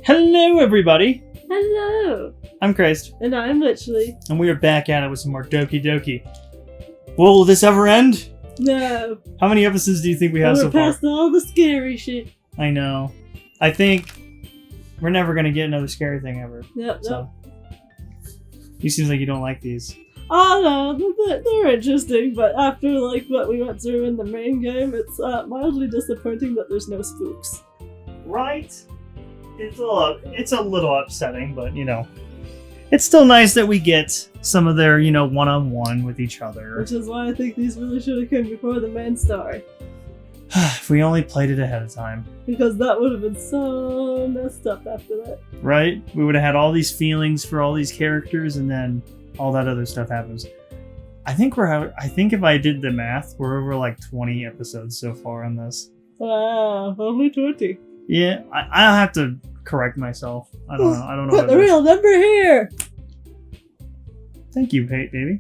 Hello, everybody! Hello! I'm Christ. And I'm literally. And we are back at it with some more Doki Doki. Will this ever end? No. How many episodes do you think we have so far? We're past all the scary shit. I know. I think we're never going to get another scary thing ever. Yep. You seems like you don't like these. Oh no, they're interesting, but after like what we went through in the main game, it's mildly disappointing that there's no spooks. Right? It's a little upsetting, but it's still nice that we get some of their, one-on-one with each other. Which is why I think these really should have come before the main story. If we only played it ahead of time. Because that would have been so messed up after that. Right? We would have had all these feelings for all these characters, and then all that other stuff happens. I think if I did the math, we're over like 20 episodes so far on this. Wow, only 20. Yeah, I'll have to correct myself. I don't know. Put the real number here! Thank you, baby.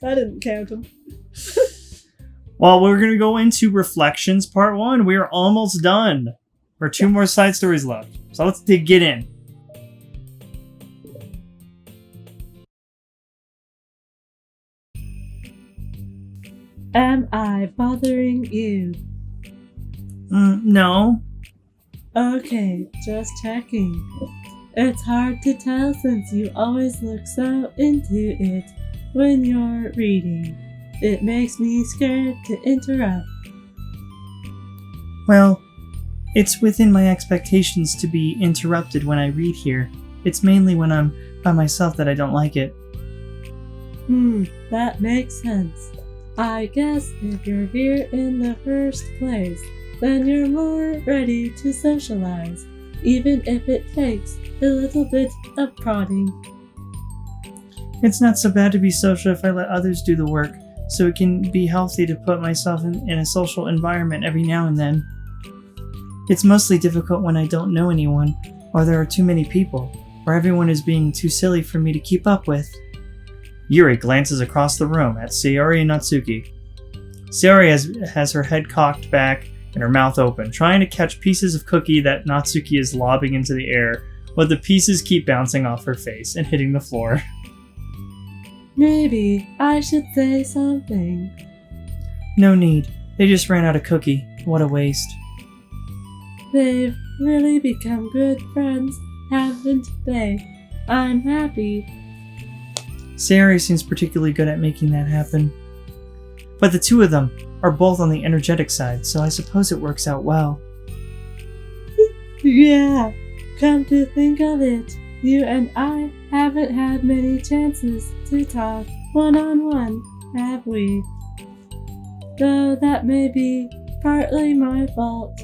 I didn't count them. Well, we're going to go into Reflections Part 1. We are almost done. There are two more side stories left. So let's get in. Am I bothering you? No. Okay, just checking. It's hard to tell since you always look so into it when you're reading. It makes me scared to interrupt. Well, it's within my expectations to be interrupted when I read here. It's mainly when I'm by myself that I don't like it. That makes sense. I guess if you're here in the first place, then you're more ready to socialize, even if it takes a little bit of prodding. It's not so bad to be social if I let others do the work, so it can be healthy to put myself in a social environment every now and then. It's mostly difficult when I don't know anyone, or there are too many people, or everyone is being too silly for me to keep up with. Yuri glances across the room at Sayori and Natsuki. Sayori has her head cocked back and her mouth open, trying to catch pieces of cookie that Natsuki is lobbing into the air, but the pieces keep bouncing off her face and hitting the floor. Maybe I should say something. No need. They just ran out of cookie. What a waste. They've really become good friends, haven't they? I'm happy. Sayori seems particularly good at making that happen. But the two of them are both on the energetic side, so I suppose it works out well. Yeah, come to think of it, you and I haven't had many chances to talk one-on-one, have we? Though that may be partly my fault,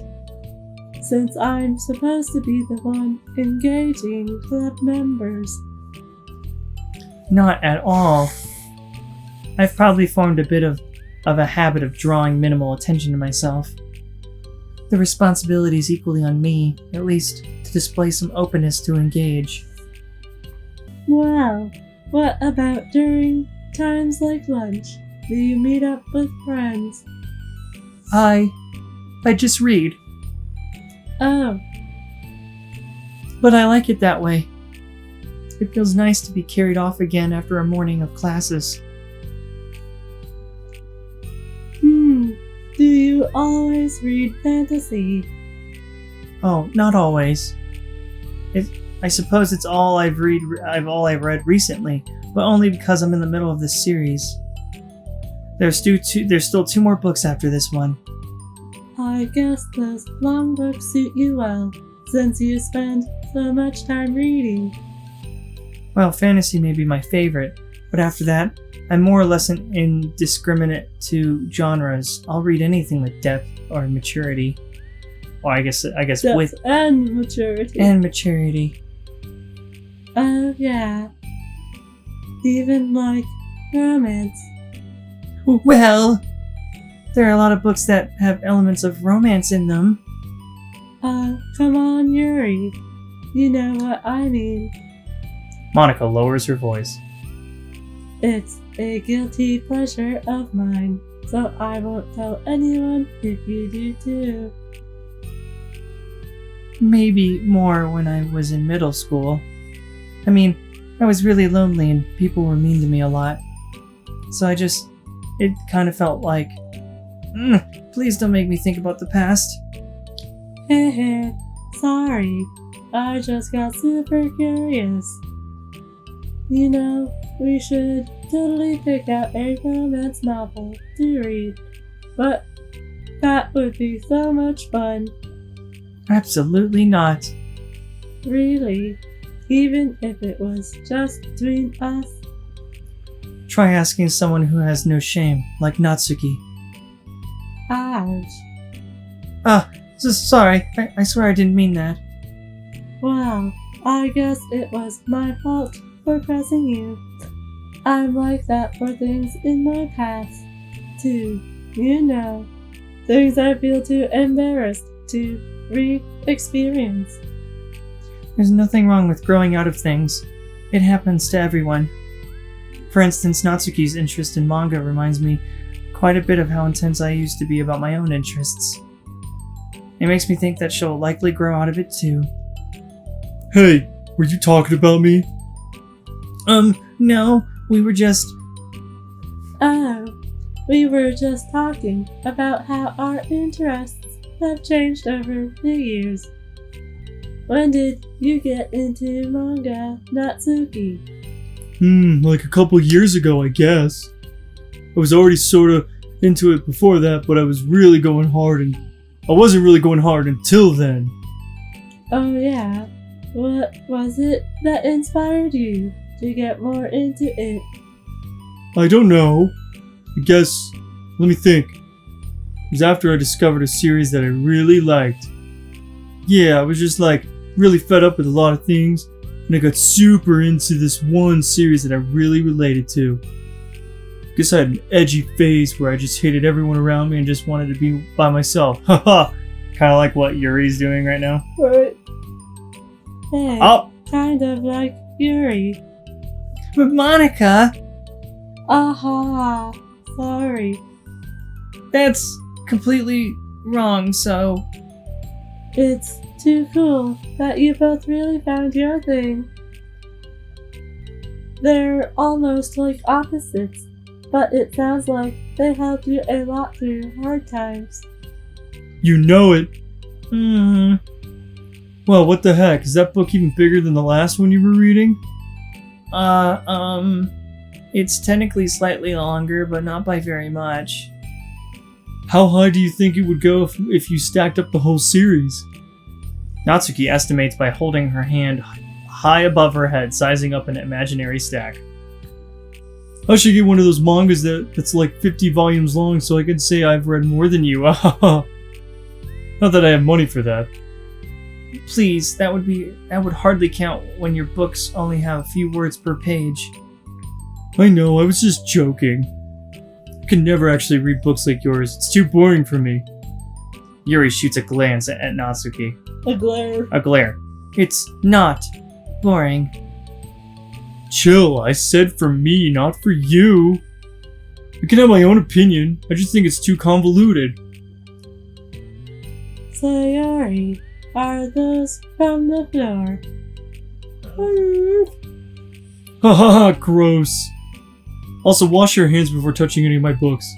since I'm supposed to be the one engaging club members. Not at all. I've probably formed a bit of a habit of drawing minimal attention to myself. The responsibility is equally on me, at least to display some openness to engage. Well, what about during times like lunch? Do you meet up with friends? I just read. Oh. But I like it that way. It feels nice to be carried off again after a morning of classes. Do you always read fantasy? Oh, not always. I suppose it's all I've read recently, but only because I'm in the middle of this series. There's still two more books after this one. I guess those long books suit you well, since you spend so much time reading. Well, fantasy may be my favorite, but after that, I'm more or less indiscriminate to genres. I'll read anything with depth or maturity. Well, I guess depth with and maturity. And maturity. Oh yeah. Even like romance. Well, there are a lot of books that have elements of romance in them. Come on, Yuri. You know what I mean. Monika lowers her voice. It's a guilty pleasure of mine, so I won't tell anyone if you do too. maybe more when I was in middle school. I mean, I was really lonely and people were mean to me a lot. So it kind of felt like, please don't make me think about the past. Heh, sorry. I just got super curious. You know, we should totally pick out a romance novel to read. But that would be so much fun. Absolutely not. Really? Even if it was just between us? Try asking someone who has no shame, like Natsuki. Ouch. Sorry. I swear I didn't mean that. Well, I guess it was my fault for pressing you. I'm like that for things in my past, too. You know, things I feel too embarrassed to re-experience. There's nothing wrong with growing out of things. It happens to everyone. For instance, Natsuki's interest in manga reminds me quite a bit of how intense I used to be about my own interests. It makes me think that she'll likely grow out of it too. Hey, were you talking about me? No, we were just... Oh, we were just talking about how our interests have changed over the years. When did you get into manga, Natsuki? Like a couple years ago, I guess. I was already sorta into it before that, but I wasn't really going hard until then. Oh yeah, what was it that inspired you to get more into it? I don't know. I guess, let me think. It was after I discovered a series that I really liked. Yeah, I was just really fed up with a lot of things, and I got super into this one series that I really related to. Guess I had an edgy phase where I just hated everyone around me and just wanted to be by myself. Haha! Kinda like what Yuri's doing right now. What? Hey, Oh! kind of like Yuri. But Monika! Aha! Sorry. That's completely wrong, so... It's too cool that you both really found your thing. They're almost like opposites, but it sounds like they helped you a lot through hard times. You know it. Well, what the heck? Is that book even bigger than the last one you were reading? It's technically slightly longer, but not by very much. How high do you think it would go if you stacked up the whole series? Natsuki estimates by holding her hand high above her head, sizing up an imaginary stack. I should get one of those mangas that's like 50 volumes long so I can say I've read more than you. Not that I have money for that. Please, that would hardly count when your books only have a few words per page. I know, I was just joking. I can never actually read books like yours. It's too boring for me. Yuri shoots a glance at Natsuki. A glare. A glare. It's not boring. Chill, I said for me, not for you. I can have my own opinion. I just think it's too convoluted. So Yuri, are those from the floor? Haha, gross. Also, wash your hands before touching any of my books.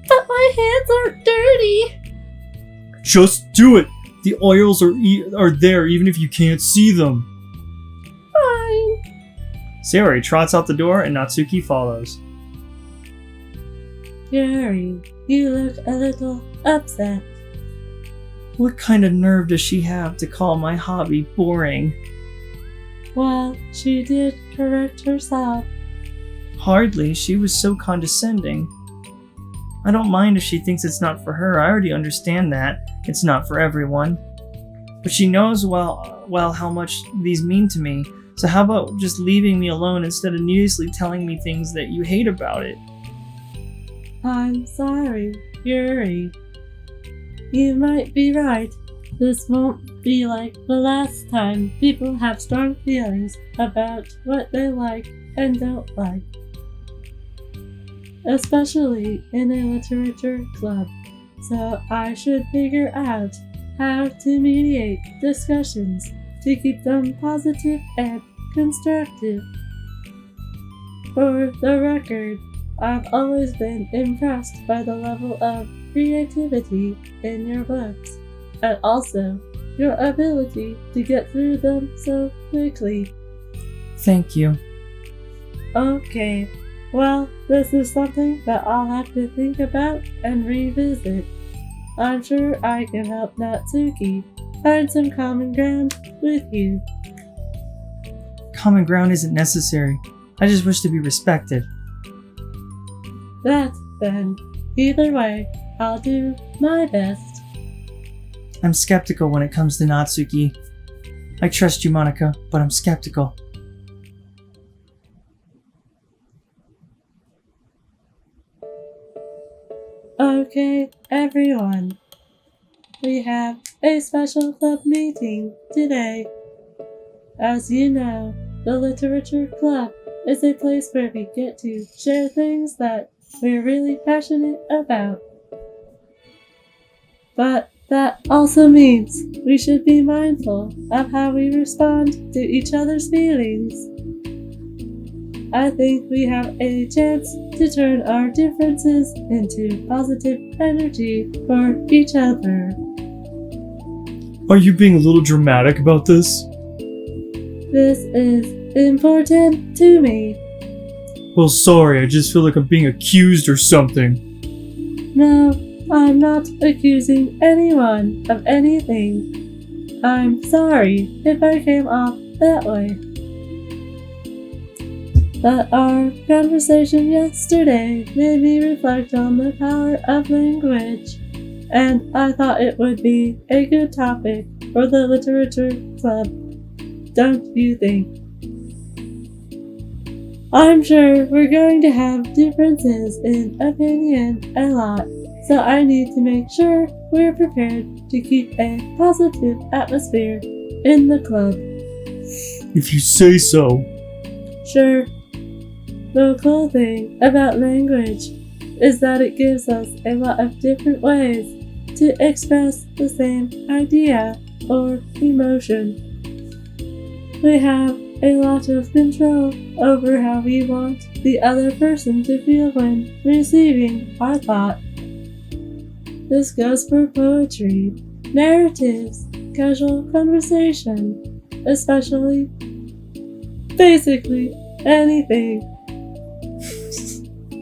But my hands aren't dirty. Just do it! The oils are there even if you can't see them. Fine. Sayori trots out the door and Natsuki follows. Yuri, you look a little upset. What kind of nerve does she have to call my hobby boring? Well, she did correct herself. Hardly, she was so condescending. I don't mind if she thinks it's not for her, I already understand that. It's not for everyone. But she knows well how much these mean to me, so how about just leaving me alone instead of needlessly telling me things that you hate about it? I'm sorry, Yuri. You might be right. This won't be like the last time people have strong feelings about what they like and don't like. Especially in a literature club. So I should figure out how to mediate discussions to keep them positive and constructive. For the record, I've always been impressed by the level of creativity in your books, and also your ability to get through them so quickly. Thank you. Okay, well, this is something that I'll have to think about and revisit. I'm sure I can help Natsuki find some common ground with you. Common ground isn't necessary. I just wish to be respected. That, then, either way, I'll do my best. I'm skeptical when it comes to Natsuki. I trust you, Monika, but I'm skeptical. Okay, everyone. We have a special club meeting today. As you know, the Literature Club is a place where we get to share things that we're really passionate about. But that also means we should be mindful of how we respond to each other's feelings. I think we have a chance to turn our differences into positive energy for each other. Are you being a little dramatic about this? This is important to me. Well, sorry, I just feel like I'm being accused or something. No, I'm not accusing anyone of anything. I'm sorry if I came off that way. But our conversation yesterday made me reflect on the power of language, and I thought it would be a good topic for the Literature Club. Don't you think? I'm sure we're going to have differences in opinion a lot, so I need to make sure we're prepared to keep a positive atmosphere in the club. If you say so. Sure. The cool thing about language is that it gives us a lot of different ways to express the same idea or emotion. We have a lot of control over how we want the other person to feel when receiving our thought. This goes for poetry, narratives, casual conversation, especially, basically anything.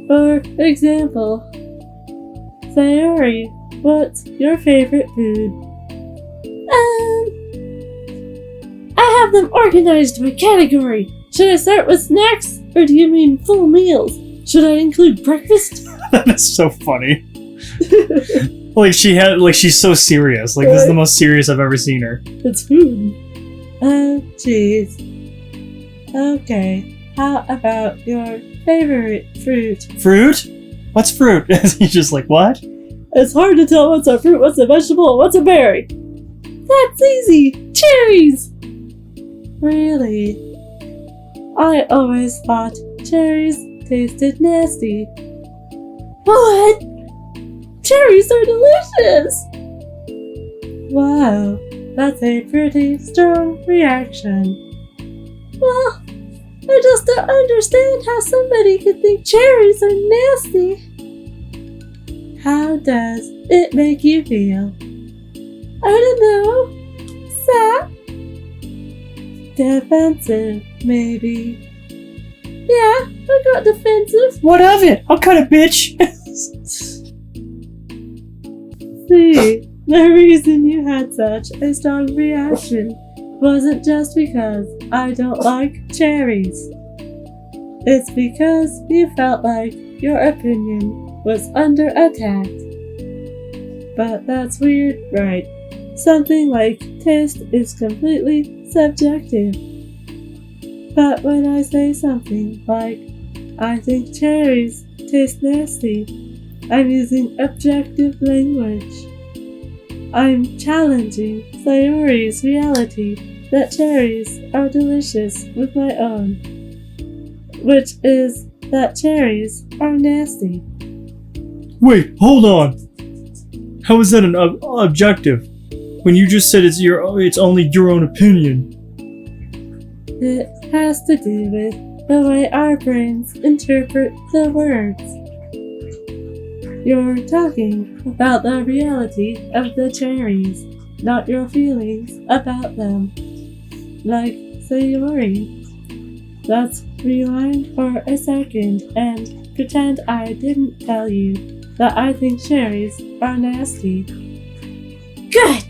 For example, Sayori, what's your favorite food? I have them organized by category. Should I start with snacks, or do you mean full meals? Should I include breakfast? That is so funny. She's so serious. Like, this is the most serious I've ever seen her. It's food. Oh, jeez. Okay, how about your favorite fruit? Fruit? What's fruit? He's just like, what? It's hard to tell what's a fruit, what's a vegetable, and what's a berry. That's easy! Cherries! Really? I always thought cherries tasted nasty. What? Cherries are delicious! Wow, that's a pretty strong reaction. Well, I just don't understand how somebody could think cherries are nasty. How does it make you feel? I don't know. Sad? Defensive, maybe. Yeah, I got defensive. What of it? I'll cut it, bitch! See, the reason you had such a strong reaction wasn't just because I don't like cherries. It's because you felt like your opinion was under attack. But that's weird, right? Something like taste is completely subjective. But when I say something like, I think cherries taste nasty, I'm using objective language. I'm challenging Sayori's reality that cherries are delicious with my own, which is that cherries are nasty. Wait, hold on! How is that an objective? when you just said it's only your own opinion? It has to do with the way our brains interpret the words. You're talking about the reality of the cherries, not your feelings about them. Like Sayori. Let's rewind for a second and pretend I didn't tell you that I think cherries are nasty. Good!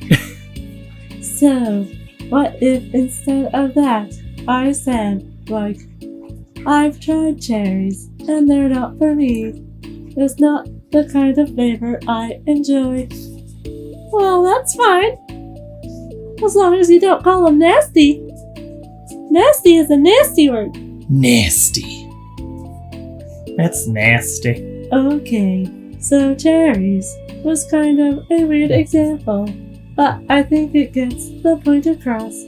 So, what if instead of that, I said, like, I've tried cherries, and they're not for me. It's not the kind of flavor I enjoy. Well, that's fine. As long as you don't call them nasty. Nasty is a nasty word. Nasty. That's nasty. Okay, so cherries was kind of a weird example, but I think it gets the point across.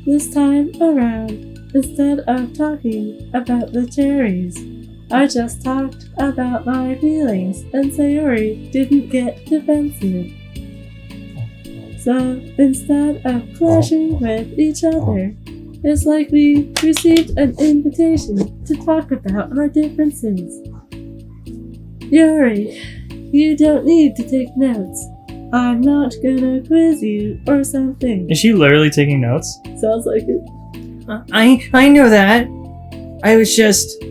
This time around, instead of talking about the cherries, I just talked about my feelings and Sayori didn't get defensive. So instead of clashing with each other, it's like we received an invitation to talk about our differences. Yuri, you don't need to take notes. I'm not gonna quiz you or something. Is she literally taking notes? Sounds like it. I know that. I was just...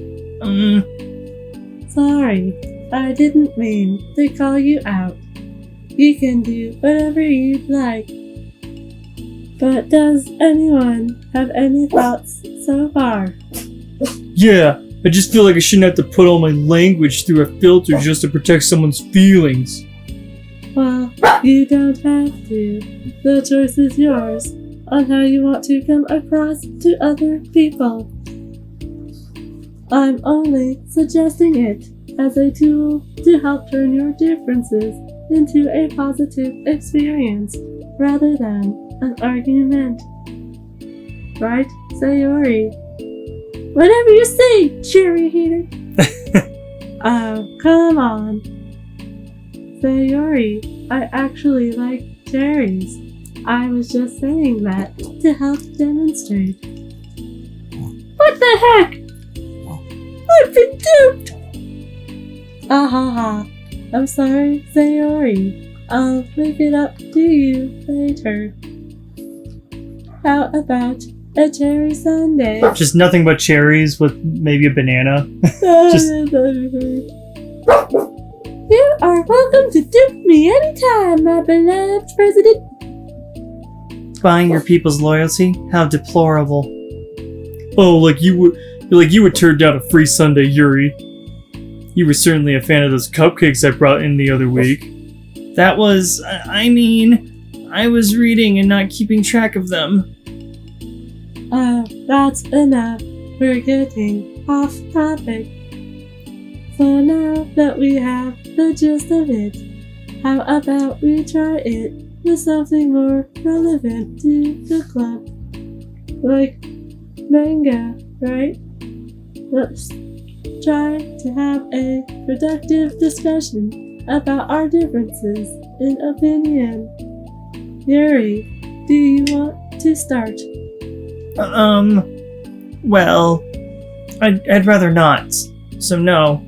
Sorry, I didn't mean to call you out. You can do whatever you'd like. But does anyone have any thoughts so far? Yeah, I just feel like I shouldn't have to put all my language through a filter just to protect someone's feelings. Well, you don't have to. The choice is yours on how you want to come across to other people. I'm only suggesting it as a tool to help turn your differences into a positive experience rather than an argument. Right, Sayori? Whatever you say, cherry hater. Oh, come on. Sayori, I actually like cherries. I was just saying that to help demonstrate. What the heck? I've been duped! Ha. I'm sorry, Sayori. I'll make it up to you later. How about a cherry sundae? Just nothing but cherries with maybe a banana. Just- You are welcome to dupe me anytime, my beloved president. Buying your people's loyalty? How deplorable. Oh, like you would turn down a free sundae, Yuri. You were certainly a fan of those cupcakes I brought in the other week. That was... I was reading and not keeping track of them. That's enough. We're getting off topic. So now that we have the gist of it, how about we try it with something more relevant to the club? Like manga, right? Let's try to have a productive discussion about our differences in opinion. Yuri, do you want to start? Well, I'd rather not. So no.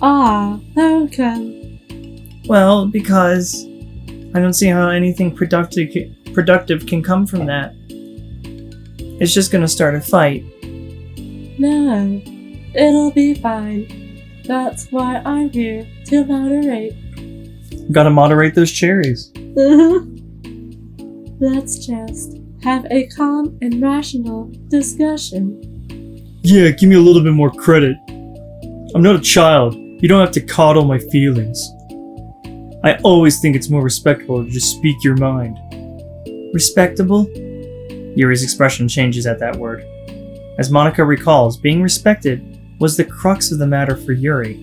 How come? Well, because I don't see how anything productive can come from that. It's just gonna start a fight. No, it'll be fine. That's why I'm here to moderate. Gotta moderate those cherries. Let's just have a calm and rational discussion. Yeah, give me a little bit more credit. I'm not a child. You don't have to coddle my feelings. I always think it's more respectful to just speak your mind. Respectable? Yuri's expression changes at that word. As Monika recalls, being respected was the crux of the matter for Yuri.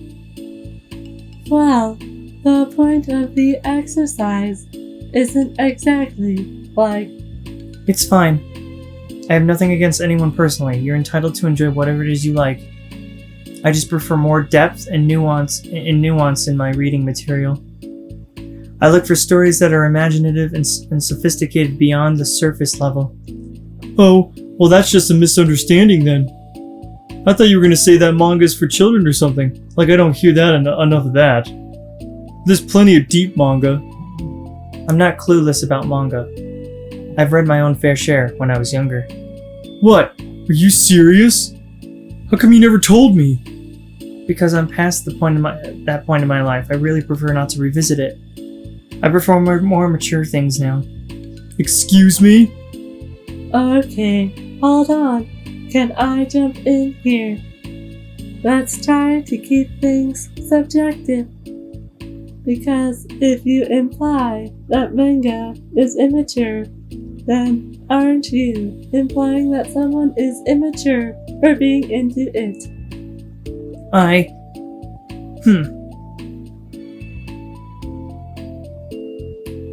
Well, the point of the exercise isn't exactly like... It's fine. I have nothing against anyone personally. You're entitled to enjoy whatever it is you like. I just prefer more depth and nuance in my reading material. I look for stories that are imaginative and sophisticated beyond the surface level. Oh, well that's just a misunderstanding then. I thought you were going to say that manga is for children or something. Like I don't hear that enough of that. There's plenty of deep manga. I'm not clueless about manga. I've read my own fair share when I was younger. What? Are you serious? How come you never told me? Because I'm past that point in my life. I really prefer not to revisit it. I prefer more mature things now. Excuse me? Okay, hold on. Can I jump in here? Let's try to keep things subjective. Because if you imply that manga is immature, then aren't you implying that someone is immature for being into it?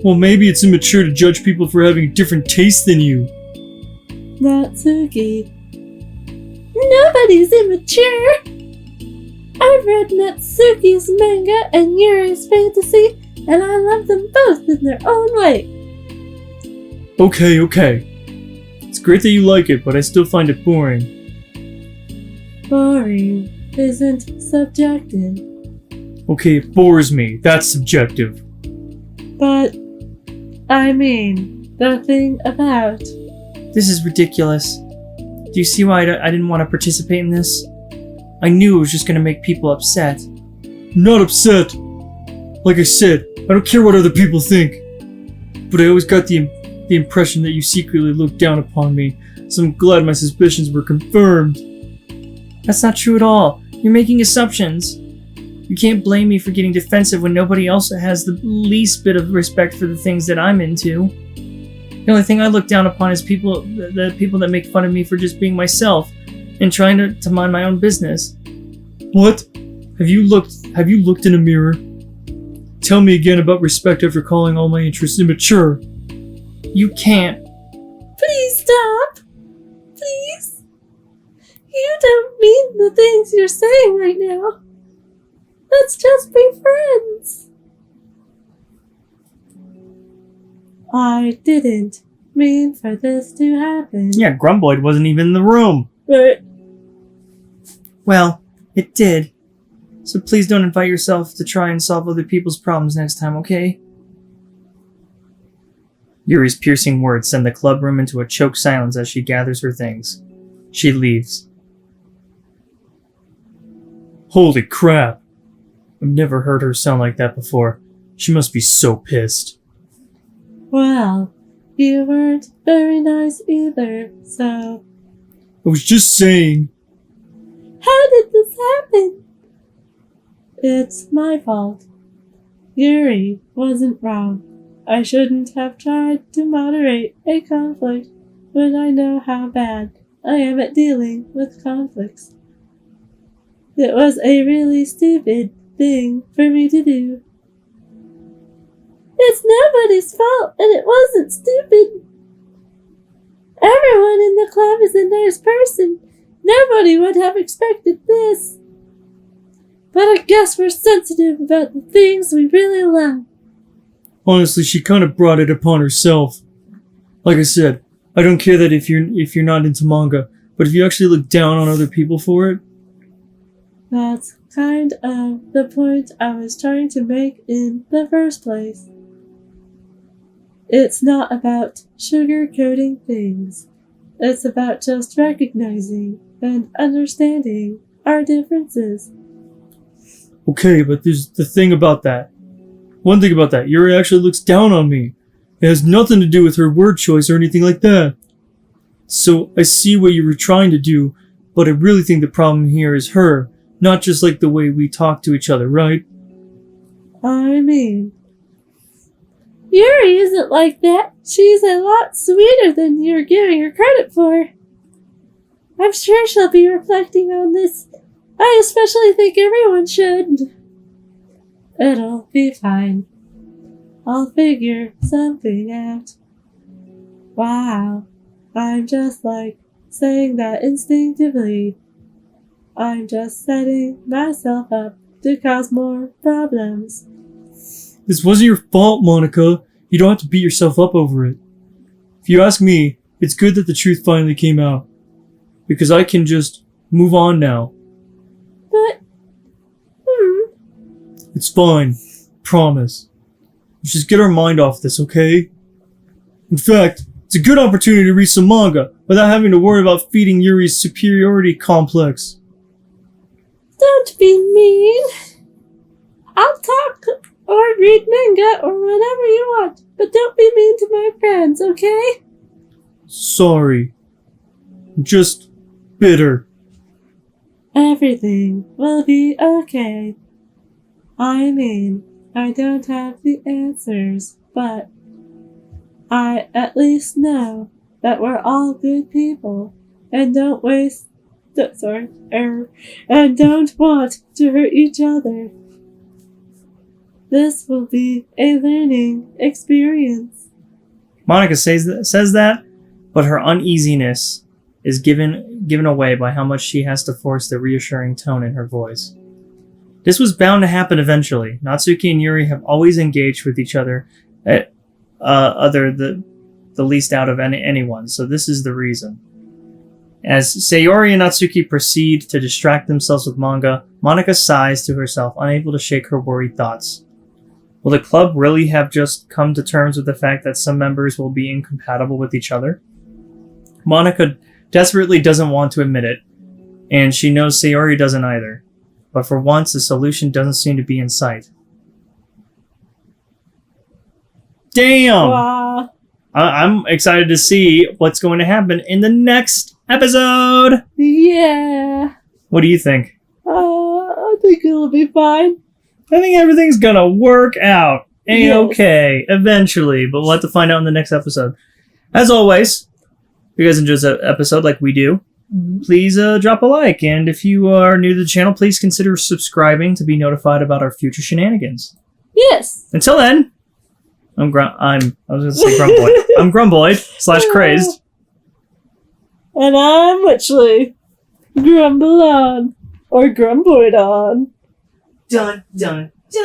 Well, maybe it's immature to judge people for having different tastes than you. Natsuki. Nobody's immature! I've read Natsuki's manga and Yuri's fantasy, and I love them both in their own way. Okay. It's great that you like it, but I still find it boring. Boring isn't subjective. Okay, it bores me. That's subjective. But, I mean, the thing about... This is ridiculous. Do you see why I didn't want to participate in this? I knew it was just going to make people upset. I'm not upset. Like I said, I don't care what other people think. But I always got the impression that you secretly looked down upon me, so I'm glad my suspicions were confirmed. That's not true at all. You're making assumptions. You can't blame me for getting defensive when nobody else has the least bit of respect for the things that I'm into. The only thing I look down upon is the people that make fun of me for just being myself and trying to mind my own business. What? Have you looked in a mirror? Tell me again about respect after calling all my interests immature. You can't. Please stop! Please! You don't mean the things you're saying right now. Let's just be friends. I didn't mean for this to happen. Yeah, Grumble wasn't even in the room. But well, it did. So please don't invite yourself to try and solve other people's problems next time, okay? Yuri's piercing words send the club room into a choked silence as she gathers her things. She leaves. Holy crap! I've never heard her sound like that before. She must be so pissed. well, you weren't very nice either, so... I was just saying. How did this happen? It's my fault. Yuri wasn't wrong. I shouldn't have tried to moderate a conflict when I know how bad I am at dealing with conflicts. It was a really stupid thing for me to do. It's nobody's fault, and it wasn't stupid. Everyone in the club is a nice person. Nobody would have expected this. But I guess we're sensitive about the things we really love. Honestly, she kind of brought it upon herself. Like I said, I don't care that if you're not into manga, but if you actually look down on other people for it. That's kind of the point I was trying to make in the first place. It's not about sugarcoating things. It's about just recognizing and understanding our differences. Okay, but there's the thing about that. One thing about that, Yuri actually looks down on me. It has nothing to do with her word choice or anything like that. So I see what you were trying to do, but I really think the problem here is her, not just like the way we talk to each other, right? I mean, Yuri isn't like that. She's a lot sweeter than you're giving her credit for. I'm sure she'll be reflecting on this. I especially think everyone should. It'll be fine. I'll figure something out. Wow, I'm just like saying that instinctively. I'm just setting myself up to cause more problems. This wasn't your fault, Monika. You don't have to beat yourself up over it. If you ask me, it's good that the truth finally came out. Because I can just move on now. But, It's fine. Promise. Let's just get our mind off this, okay? In fact, it's a good opportunity to read some manga without having to worry about feeding Yuri's superiority complex. don't be mean. I'll talk or read manga or whatever you want, but don't be mean to my friends, okay? Sorry. I'm just bitter. Everything will be okay. I mean, I don't have the answers, but I at least know that we're all good people and don't and don't want to hurt each other. This will be a learning experience. Monika says that, but her uneasiness is given away by how much she has to force the reassuring tone in her voice. This was bound to happen eventually. Natsuki and Yuri have always engaged with each other, the least out of anyone, so this is the reason. As Sayori and Natsuki proceed to distract themselves with manga, Monika sighs to herself, unable to shake her worried thoughts. Will the club really have just come to terms with the fact that some members will be incompatible with each other? Monika desperately doesn't want to admit it, and she knows Sayori doesn't either. But for once, the solution doesn't seem to be in sight. Damn! Wow. I'm excited to see what's going to happen in the next episode! Yeah. What do you think? I think it'll be fine. I think everything's gonna work out. A-okay, eventually, but we'll have to find out in the next episode. As always, if you guys enjoyed this episode like we do, please drop a like, and if you are new to the channel, please consider subscribing to be notified about our future shenanigans. Yes. Until then, I'm Grumboid. I'm Grumboid/crazed. And I'm Witchley. Grumble on. Or Grumboid on. Dun dun dun.